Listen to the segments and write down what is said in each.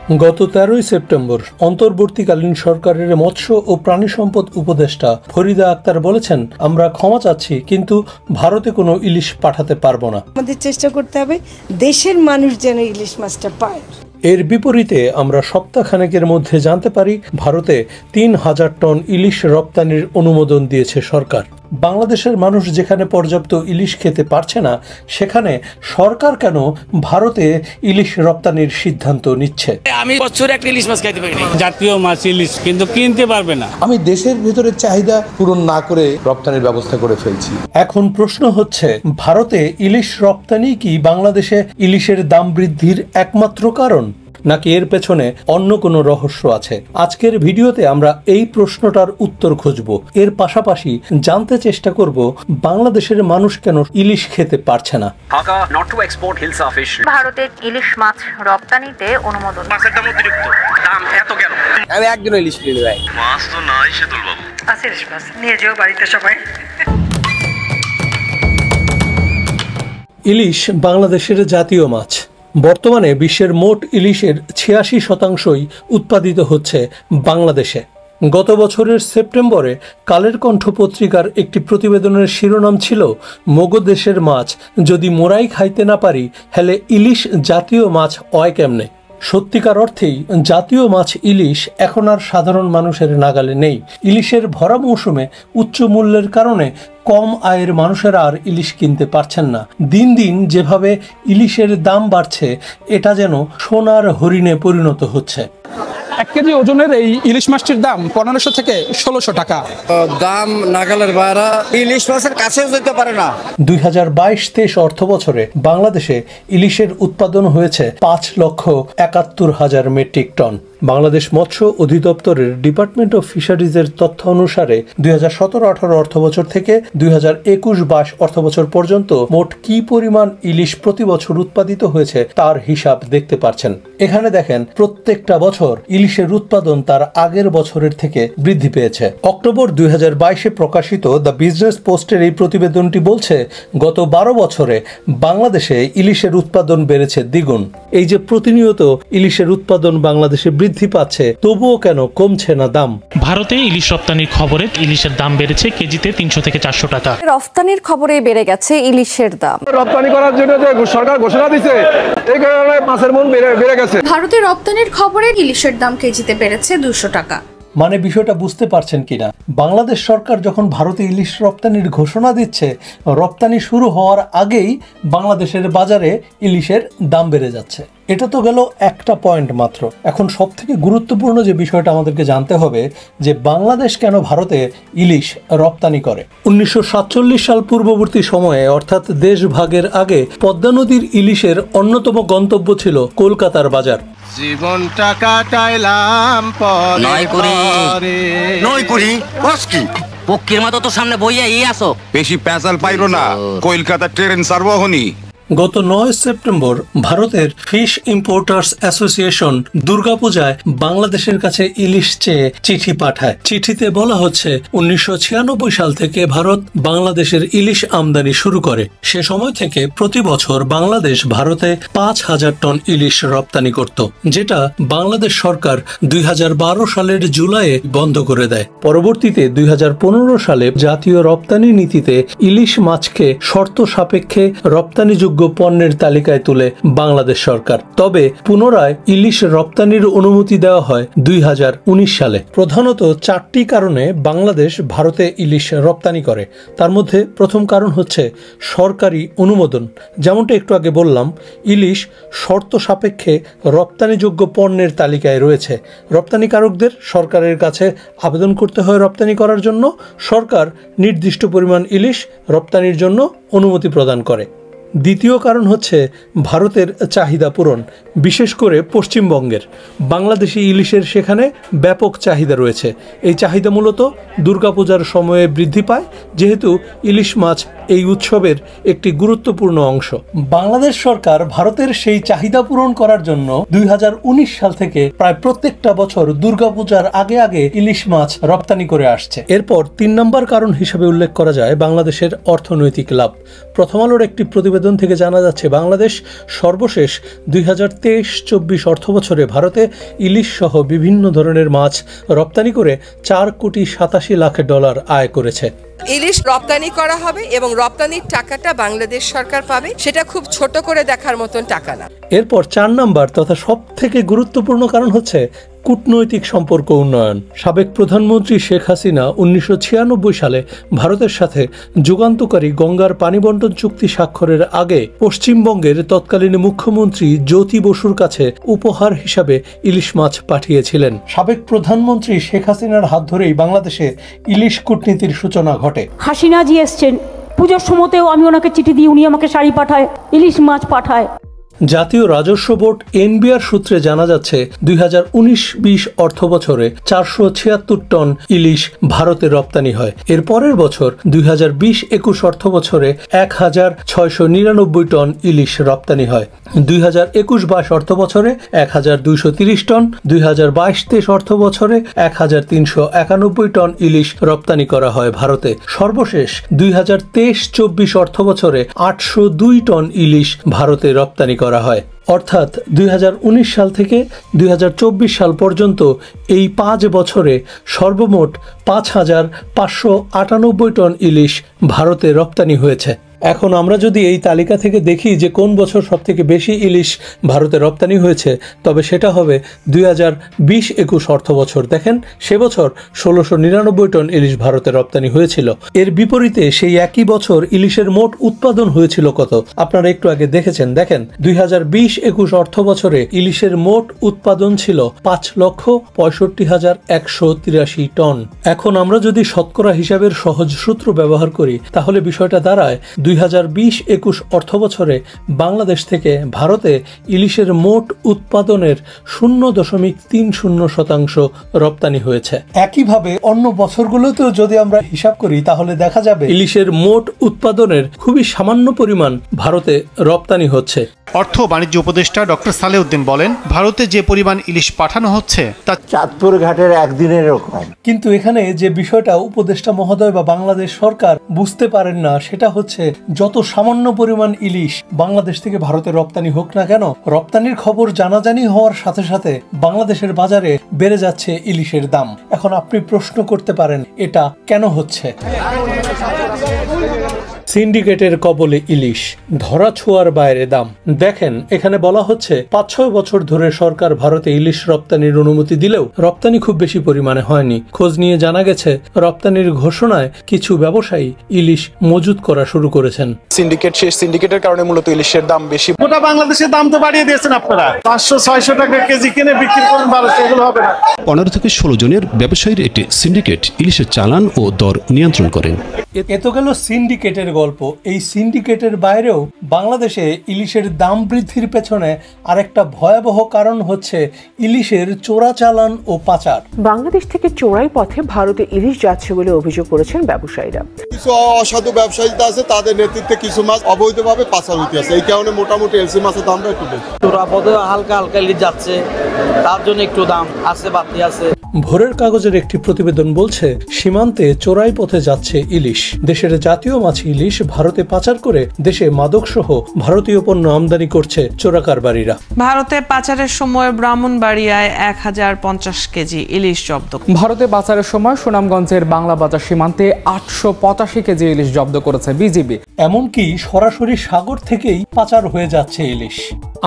গত 13ই সেপ্টেম্বর অন্তর্বর্তীকালীন সরকারের মৎস্য ও প্রাণী সম্পদ উপদেষ্টা ফরিদা আক্তার বলেছেন, আমরা ক্ষমা চাচ্ছি, কিন্তু ভারতে কোনো ইলিশ পাঠাতে পারবো না। আমাদের চেষ্টা করতে হবে দেশের মানুষ যেন ইলিশ মাছটা পায়। এর বিপরীতে আমরা সপ্তাহখানেকের মধ্যে জানতে পারি ভারতে 3000 টন ইলিশ রপ্তানির অনুমোদন দিয়েছে সরকার। বাংলাদেশের মানুষ যেখানে পর্যাপ্ত ইলিশ খেতে পারছে না, সেখানে সরকার কেন ভারতে ইলিশ রপ্তানির সিদ্ধান্ত নিচ্ছে? আমি বছরে একটা ইলিশ মাছ খাইতে পারি না। জাতীয় মাছ ইলিশ কিন্তু কিনতে পারবে না। আমি দেশের ভিতরে চাহিদা পূরণ না করে রপ্তানির ব্যবস্থা করে ফেলছি। এখন প্রশ্ন হচ্ছে, ভারতে ইলিশ রপ্তানি কি বাংলাদেশে ইলিশের দাম বৃদ্ধির একমাত্র কারণ, নাকি এর পেছনে অন্য কোনো রহস্য আছে? আজকের ভিডিওতে আমরা এই প্রশ্নটার উত্তর খুঁজব। এর পাশাপাশি জানতে চেষ্টা করব বাংলাদেশের মানুষ কেন ইলিশ খেতে পারছে না। ভারতের ইলিশ মাছ রপ্তানিতে অনুমোদন। মাছের দাম অতিরিক্ত, দাম এত কেন? আমি একদিন ইলিশ কিনে ভাই। মাছ তো নাই সেতুল বাবু। আছে ইলিশ মাছ, নিয়ে যাও বাড়িতে সবাই। ইলিশ বাংলাদেশের জাতীয় মাছ। বর্তমানে বিশ্বের মোট ইলিশের 86% উৎপাদিত হচ্ছে বাংলাদেশে। গত বছরের সেপ্টেম্বরে কালের কণ্ঠ পত্রিকার একটি প্রতিবেদনের শিরোনাম ছিল, মগো দেশের মাছ যদি মোরাই খাইতে না পারি, হেলে ইলিশ জাতীয় মাছ অয় কেমনে। সত্যিকার অর্থেই জাতীয় মাছ ইলিশ এখন আর সাধারণ মানুষের নাগালে নেই। ইলিশের ভরা মৌসুমে উচ্চ মূল্যের কারণে কম আয়ের মানুষেরা আর ইলিশ কিনতে পারছেন না। দিন দিন যেভাবে ইলিশের দাম বাড়ছে, এটা যেন সোনার হরিণে পরিণত হচ্ছে। 1 কেজি ওজনের এই ইলিশ মাছটির দাম 1500 থেকে 1600 টাকা। দাম নাগালের বাইরে, ইলিশ মাছের কাছেও যেতে পারে না। 2022-23 অর্থ বছরে বাংলাদেশে ইলিশের উৎপাদন হয়েছে 5,71,000 মেট্রিক টন। বাংলাদেশ মৎস্য অধিদপ্তরের ডিপার্টমেন্ট অফ ফিশারিজের তথ্য অনুসারে 2017-18 অর্থ বছর থেকে 2021-22 অর্থ বছর পর্যন্ত মোট কি পরিমাণ ইলিশ প্রতি বছর উৎপাদিত হয়েছে তার হিসাব দেখতে পাচ্ছেন। এখানে দেখেন, প্রত্যেকটা বছর ইলিশের উৎপাদন তার আগের বছরের থেকে বৃদ্ধি পেয়েছে। অক্টোবর 2022-এ প্রকাশিত দ্য বিজনেস পোস্টের এই প্রতিবেদনটি বলছে, গত 12 বছরে বাংলাদেশে ইলিশের উৎপাদন বেড়েছে দ্বিগুণ। এই যে প্রতিনিয়ত ইলিশের উৎপাদন বাংলাদেশে বৃদ্ধি পাচ্ছে, তবুও কেন কমছে না দাম? ভারতে ইলিশ রপ্তানির খবরে ইলিশের দাম বেড়েছে কেজিতে 300 থেকে 400 টাকা। রপ্তানির খবরে বেড়ে গেছে ইলিশের দাম। রপ্তানি করার জন্য যে সরকার ঘোষণা দিয়েছে, এই কারণে মাছের মূল্য বেড়ে গেছে। ভারতে রপ্তানির খবরে ইলিশের দাম কেজিতে বেড়েছে 200 টাকা। মানে বিষয়টা বুঝতে পারছেন কিনা? বাংলাদেশ সরকার যখন ভারতে ইলিশ রপ্তানির ঘোষণা দিচ্ছে, রপ্তানি শুরু হওয়ার আগেই বাংলাদেশের বাজারে ইলিশের দাম বেড়ে যাচ্ছে। এটা তো গেল একটা পয়েন্ট মাত্র। এখন সব থেকে গুরুত্বপূর্ণ যে বিষয়টা আমাদেরকে জানতে হবে, যে বাংলাদেশ কেন ভারতে ইলিশ রপ্তানি করে। 1947 সাল পূর্ববর্তী সময়ে, অর্থাৎ দেশ ভাগের আগে, পদ্মা নদীর ইলিশের অন্যতম গন্তব্য ছিল কলকাতার বাজার। জীবনটা কাটাইলাম পক্ষীর মতো তো সামনে বইয়া আসো, বেশি পেঁচাল পাইরো না, কলকাতা ট্রেন সার্ভ হনি। গত 9 সেপ্টেম্বর ভারতের ফিশ ইম্পোর্টার্স অ্যাসোসিয়েশন দুর্গাপূজায় বাংলাদেশের কাছে ইলিশ চেয়ে চিঠি পাঠায়। চিঠিতে বলা হচ্ছে, 1996 সাল থেকে ভারত বাংলাদেশের ইলিশ আমদানি শুরু করে। সে সময় থেকে প্রতি বছর বাংলাদেশ ভারতে 5000 টন ইলিশ রপ্তানি করত, যেটা বাংলাদেশ সরকার 2012 সালের জুলাইয়ে বন্ধ করে দেয়। পরবর্তীতে 2015 সালে জাতীয় রপ্তানি নীতিতে ইলিশ মাছকে শর্ত সাপেক্ষে রপ্তানিযোগ্য পণ্যের তালিকায় তুলে বাংলাদেশ সরকার। তবে পুনরায় ইলিশ রপ্তানির অনুমতি দেওয়া হয় 2019 সালে। প্রধানত 4টি কারণে বাংলাদেশ ভারতে ইলিশ রপ্তানি করে। তার মধ্যে প্রথম কারণ হচ্ছে সরকারি অনুমোদন। যেমনটা একটু আগে বললাম, ইলিশ শর্ত সাপেক্ষে রপ্তানিযোগ্য পণ্যের তালিকায় রয়েছে। রপ্তানিকারকদের সরকারের কাছে আবেদন করতে হয় রপ্তানি করার জন্য। সরকার নির্দিষ্ট পরিমাণ ইলিশ রপ্তানির জন্য অনুমতি প্রদান করে। দ্বিতীয় কারণ হচ্ছে ভারতের চাহিদা পূরণ, বিশেষ করে পশ্চিমবঙ্গের। বাংলাদেশি ইলিশের সেখানে ব্যাপক চাহিদা রয়েছে। এই চাহিদা মূলত দুর্গাপূজার সময়ে বৃদ্ধি পায়, যেহেতু ইলিশ মাছ এই উৎসবের একটি গুরুত্বপূর্ণ অংশ। বাংলাদেশ সরকার ভারতের সেই চাহিদা পূরণ করার জন্য 2019 সাল থেকে প্রায় প্রত্যেকটা বছর দুর্গাপূজার আগে আগে ইলিশ মাছ রপ্তানি করে আসছে। এরপর 3 নম্বর কারণ হিসেবে উল্লেখ করা যায় বাংলাদেশের অর্থনৈতিক লাভ। প্রথম আলোর একটি প্রতিবেদন থেকে জানা যাচ্ছে বাংলাদেশ সর্বশেষ 2023-24 অর্থবছরে ভারতে ইলিশ সহ বিভিন্ন ধরনের মাছ রপ্তানি করে $4.87 কোটি আয় করেছে। ইলিশ রপ্তানি করা হবে এবং রপ্তানির টাকাটা বাংলাদেশ সরকার পাবে, সেটা খুব ছোট করে দেখার মতন টাকা না। এরপর 4 নম্বর তথা সব থেকে গুরুত্বপূর্ণ কারণ হচ্ছে কূটনৈতিক সম্পর্ক উন্নয়ন। সাবেক প্রধানমন্ত্রী শেখ হাসিনা 1996 সালে ভারতের সাথে যুগান্তকারী গঙ্গার পানি বন্টন চুক্তি স্বাক্ষরের আগে পশ্চিমবঙ্গের তৎকালীন মুখ্যমন্ত্রী জ্যোতি বসুর কাছে উপহার হিসাবে ইলিশ মাছ পাঠিয়েছিলেন। সাবেক প্রধানমন্ত্রী শেখ হাসিনার হাত ধরেই বাংলাদেশে ইলিশ কূটনীতির সূচনা ঘটে। হাসিনাজি এসছেন, পুজোর সময়তেও আমি ওনাকে চিঠি দিই, উনি আমাকে শাড়ি পাঠায়, ইলিশ মাছ পাঠায়। জাতীয় রাজস্ব বোর্ড এনবিআর সূত্রে জানা যাচ্ছে 2019-20 অর্থবছরে 476 টন ইলিশ ভারতে রপ্তানি হয়। এর পরের বছর 2020-21 অর্থবছরে 1699 টন ইলিশ রপ্তানি হয়। 2021-22 অর্থবছরে 1230 টন, 2022-23 অর্থবছরে 1391 টন ইলিশ রপ্তানি করা হয় ভারতে। সর্বশেষ 2023-24 অর্থবছরে 802 টন ইলিশ ভারতে রপ্তানি করা হয়। অর্থাৎ 2019 সাল থেকে 2024 সাল পর্যন্ত এই 5 বছরে সর্বমোট 5598 টন ইলিশ ভারতে রপ্তানি হয়েছে। এখন আমরা যদি এই তালিকা থেকে দেখি যে কোন বছর সবথেকে বেশি ইলিশ ভারতে রপ্তানি হয়েছে, তবে সেটা হবে 2020-21 অর্থবছর। দেখেন সে বছর 1699 টন ইলিশ ভারতে রপ্তানি হয়েছিল। এর বিপরীতে সেই একই বছর ইলিশের মোট উৎপাদন হয়েছিল কত, আপনারা একটু আগে দেখেছেন। দেখেন 2020-21 অর্থবছরে ইলিশের মোট উৎপাদন ছিল 5,65,183 টন। এখন আমরা যদি শতকরা হিসাবের সহজ সূত্র ব্যবহার করি তাহলে বিষয়টা দাঁড়ায় 2020-21 অর্থবছরে বাংলাদেশ থেকে ভারতে ইলিশের মোট উৎপাদনের 0.30% রপ্তানি হয়েছে। একইভাবে অন্য বছরগুলোতেও যদি আমরা হিসাব করি তাহলে দেখা যাবে ইলিশের মোট উৎপাদনের খুবই সামান্য পরিমাণ ভারতে রপ্তানি হচ্ছে। অর্থ বাণিজ্য উপদেষ্টা ডক্টর সালেউদ্দিন বলেন, ভারতে যে পরিমাণ ইলিশ পাঠানো হচ্ছে তা চাঁদপুর ঘাটের একদিনের কম। কিন্তু এখানে যে বিষয়টা উপদেষ্টা মহোদয় বা বাংলাদেশ সরকার বুঝতে পারেন না সেটা হচ্ছে যত সামান্য পরিমাণ ইলিশ বাংলাদেশ থেকে ভারতে রপ্তানি হোক না কেন, রপ্তানির খবর জানাজানি হওয়ার সাথে সাথে বাংলাদেশের বাজারে বেড়ে যাচ্ছে ইলিশের দাম। এখন আপনি প্রশ্ন করতে পারেন এটা কেন হচ্ছে? সিন্ডিকেটের কবলে ইলিশ, ধরা ছোঁয়ার বাইরে দাম। দেখেন এখানে বলা হচ্ছে 5-6 বছর ধরে সরকার ভারতে ইলিশ রপ্তানির অনুমতি দিলেও রপ্তানি খুব বেশি পরিমাণে হয়নি। খোঁজ নিয়ে জানা গেছে রপ্তানির ঘোষণায় কিছু ব্যবসায়ী ইলিশ মজুত করা শুরু করেছেন। সিন্ডিকেটের কারণে মূলত ইলিশের দাম বেশি। গোটা বাংলাদেশের দাম তো বাড়িয়ে দিয়েছেন আপনারা, 500-600 টাকা কেজি কিনে বিক্রি করেন 1200, এগুলো হবে না। 15 থেকে 16 জনের ব্যবসায়ীর একটি সিন্ডিকেট ইলিশের চালান ও দর নিয়ন্ত্রণ করেন। এত গেল সিন্ডিকেটের গল্প। এই সিন্ডিকেটের বাইরেও বাংলাদেশে ইলিশের দাম বৃদ্ধির পেছনে আরেকটা ভয়াবহ কারণ হচ্ছে ইলিশের চোরাচালান ও পাচার। বাংলাদেশ থেকে চোরাই পথে ভারতে ইলিশ যাচ্ছে বলে অভিযোগ করেছেন ব্যবসায়ীরা। কিছু অসাধু ব্যবসায়ীরা আছে, তাদের নেতৃত্বে কিছু মাছ অবৈধভাবে পাচার হতে আছে। এই কারণে মোটামুটি এলসি মাছের দামটা একটু বেশি। চোরা পথে হালকা হালকা ইলিশ যাচ্ছে, তার জন্য একটু দাম আছে, বাড়তি আছে। ভোরের কাগজের একটি প্রতিবেদন বলছে সীমান্তে চোরাই পথে যাচ্ছে ইলিশ। দেশের জাতীয় মাছ ইলিশ ভারতে পাচার করে দেশে মাদক সহ ভারতীয় পণ্য আমদানি করছে চোরা কারবারিরা। ভারতে পাচারের সময় ব্রাহ্মণবাড়িয়ায় 1050 কেজি ইলিশ জব্দ। ভারতে পাচারের সময় সুনামগঞ্জের বাংলা বাজার সীমান্তে 885 কেজি ইলিশ জব্দ করেছে বিজিবি। এমনকি সরাসরি সাগর থেকেই পাচার হয়ে যাচ্ছে ইলিশ।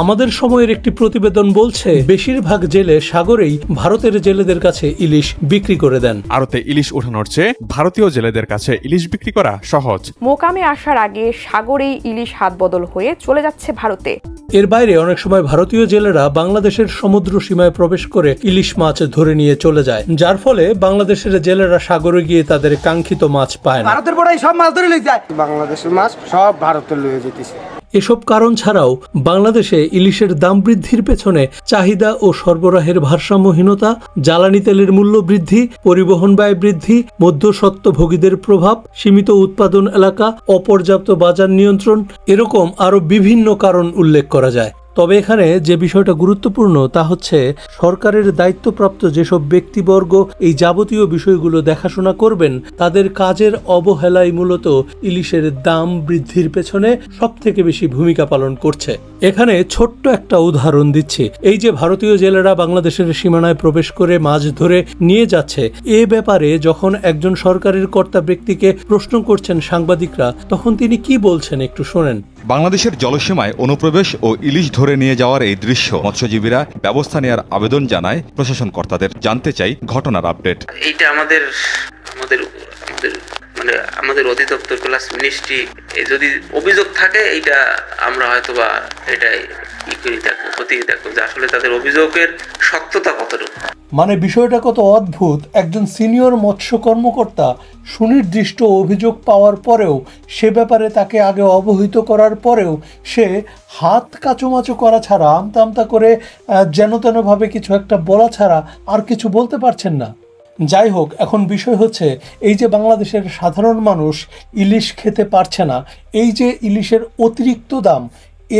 আমাদের সময়ের একটি প্রতিবেদন বলছে বেশিরভাগ জেলে সাগরেই ভারতের জেলেদের কাছে ইলিশ বিক্রি করে দেন। আড়তে ইলিশ ওঠানোর চেয়ে ভারতীয় জেলেদের কাছে ইলিশ বিক্রি করা সহজ। মোকামে আসার আগে সাগরেই ইলিশ হাত বদল হয়ে চলে যাচ্ছে ভারতে। এর বাইরে অনেক সময় ভারতীয় জেলেরা বাংলাদেশের সমুদ্র সীমায় প্রবেশ করে ইলিশ মাছ ধরে নিয়ে চলে যায়, যার ফলে বাংলাদেশের জেলেরা সাগরে গিয়ে তাদের কাঙ্ক্ষিত মাছ পায় না। ভারতের বড়াই সব মাছ ধরে লয়ে যায়, বাংলাদেশের মাছ সব ভারতে লয়ে যেতেছে। এসব কারণ ছাড়াও বাংলাদেশে ইলিশের দাম বৃদ্ধির পেছনে চাহিদা ও সরবরাহের ভারসাম্যহীনতা, জ্বালানি তেলের মূল্য বৃদ্ধি, পরিবহন ব্যয় বৃদ্ধি, মধ্যস্বত্বভোগীদের প্রভাব, সীমিত উৎপাদন এলাকা, অপর্যাপ্ত বাজার নিয়ন্ত্রণ, এরকম আরও বিভিন্ন কারণ উল্লেখ করা যায়। তবে এখানে যে বিষয়টা গুরুত্বপূর্ণ তা হচ্ছে সরকারের দায়িত্বপ্রাপ্ত যেসব ব্যক্তিবর্গ এই যাবতীয় বিষয়গুলো দেখাশোনা করবেন তাদের কাজের অবহেলাই মূলত ইলিশের দাম বৃদ্ধির পেছনে সবথেকে বেশি ভূমিকা পালন করছে। এখানে ছোট্ট একটা উদাহরণ দিচ্ছি। এই যে ভারতীয় জেলেরা বাংলাদেশের সীমানায় প্রবেশ করে মাছ ধরে নিয়ে যাচ্ছে, এ ব্যাপারে যখন একজন সরকারের কর্তা ব্যক্তিকে প্রশ্ন করছেন সাংবাদিকরা, তখন তিনি কি বলছেন একটু শোনেন। বাংলাদেশের জলসীমায় অনুপ্রবেশ ও ইলিশ ধরে নিয়ে যাওয়ার এই দৃশ্য মৎস্যজীবীরা ব্যবস্থা নেওয়ার আবেদন জানায় প্রশাসন কর্তাদের। জানতে চাই ঘটনার আপডেট। এইটা আমাদের আমাদের অধিদপ্তর প্লাস মিনিস্ট্রি যদি অভিযোগ থাকে এইটা আমরা হয়তোবা এটাই খতিয়ে দেখো যে আসলে তাদের অভিযোগের সত্যতা কতটুকু। মানে বিষয়টা কত অদ্ভুত। একজন সিনিয়র মৎস্য কর্মকর্তা সুনির্দিষ্ট অভিযোগ পাওয়ার পরেও, সে ব্যাপারে তাকে আগে অবহিত করার পরেও সে হাত কাচুমাচু করা ছাড়া, আমতা আমতা করে যেন তেনভাবে কিছু একটা বলা ছাড়া আর কিছু বলতে পারছেন না। যাই হোক, এখন বিষয় হচ্ছে এই যে বাংলাদেশের সাধারণ মানুষ ইলিশ খেতে পারছে না, এই যে ইলিশের অতিরিক্ত দাম,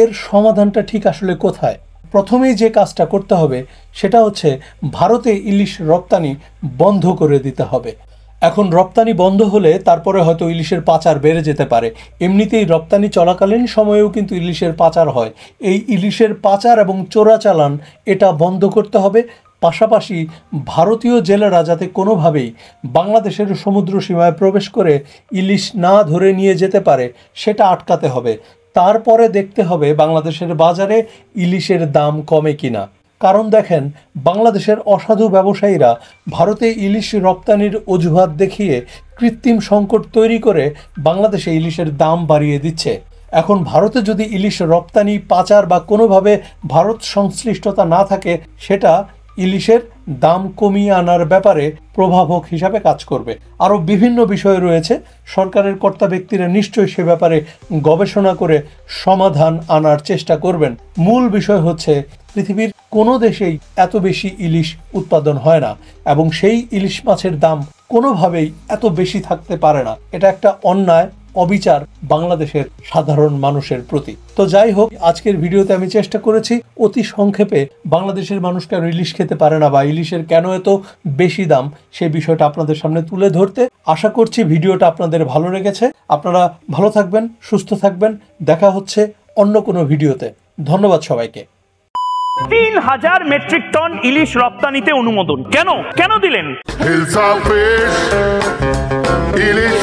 এর সমাধানটা ঠিক আসলে কোথায়? প্রথমেই যে কাজটা করতে হবে সেটা হচ্ছে ভারতে ইলিশ রপ্তানি বন্ধ করে দিতে হবে। এখন রপ্তানি বন্ধ হলে তারপরে হয়তো ইলিশের পাচার বেড়ে যেতে পারে। এমনিতেই রপ্তানি চলাকালীন সময়েও কিন্তু ইলিশের পাচার হয়। এই ইলিশের পাচার এবং চোরাচালান এটা বন্ধ করতে হবে। পাশাপাশি ভারতীয় জেলেরা যাতে কোনোভাবেই বাংলাদেশের সমুদ্র সীমায় প্রবেশ করে ইলিশ না ধরে নিয়ে যেতে পারে সেটা আটকাতে হবে। তারপরে দেখতে হবে বাংলাদেশের বাজারে ইলিশের দাম কমে কিনা। কারণ দেখেন, বাংলাদেশের অসাধু ব্যবসায়ীরা ভারতে ইলিশ রপ্তানির অজুহাত দেখিয়ে কৃত্রিম সংকট তৈরি করে বাংলাদেশে ইলিশের দাম বাড়িয়ে দিচ্ছে। এখন ভারতে যদি ইলিশ রপ্তানি, পাচার বা কোনোভাবে ভারত সংশ্লিষ্টতা না থাকে, সেটা ইলিশের দাম কমিয়ে আনার ব্যাপারে প্রভাবক হিসাবে কাজ করবে। আরও বিভিন্ন বিষয় রয়েছে, সরকারের কর্তা ব্যক্তিরা নিশ্চয়ই সে ব্যাপারে গবেষণা করে সমাধান আনার চেষ্টা করবেন। মূল বিষয় হচ্ছে পৃথিবীর কোনো দেশেই এত বেশি ইলিশ উৎপাদন হয় না এবং সেই ইলিশ মাছের দাম কোনোভাবেই এত বেশি থাকতে পারে না। এটা একটা অন্যায়, অবিচার বাংলাদেশের সাধারণ মানুষের প্রতি। তো যাই হোক, আজকের ভিডিওতে আমি চেষ্টা করেছি অতি সংক্ষেপে বাংলাদেশের মানুষ কেন ইলিশ খেতে পারে না বা ইলিশের কেন এত বেশি দাম সেই বিষয়টা আপনাদের সামনে তুলে ধরতে। আশা করছি ভিডিওটা আপনাদের ভালো লেগেছে। আপনারা ভালো থাকবেন, সুস্থ থাকবেন। দেখা হচ্ছে অন্য কোনো ভিডিওতে। ধন্যবাদ সবাইকে। 3000 মেট্রিক টন ইলিশ রপ্তানিতে অনুমোদন কেন দিলেন? ইলিশ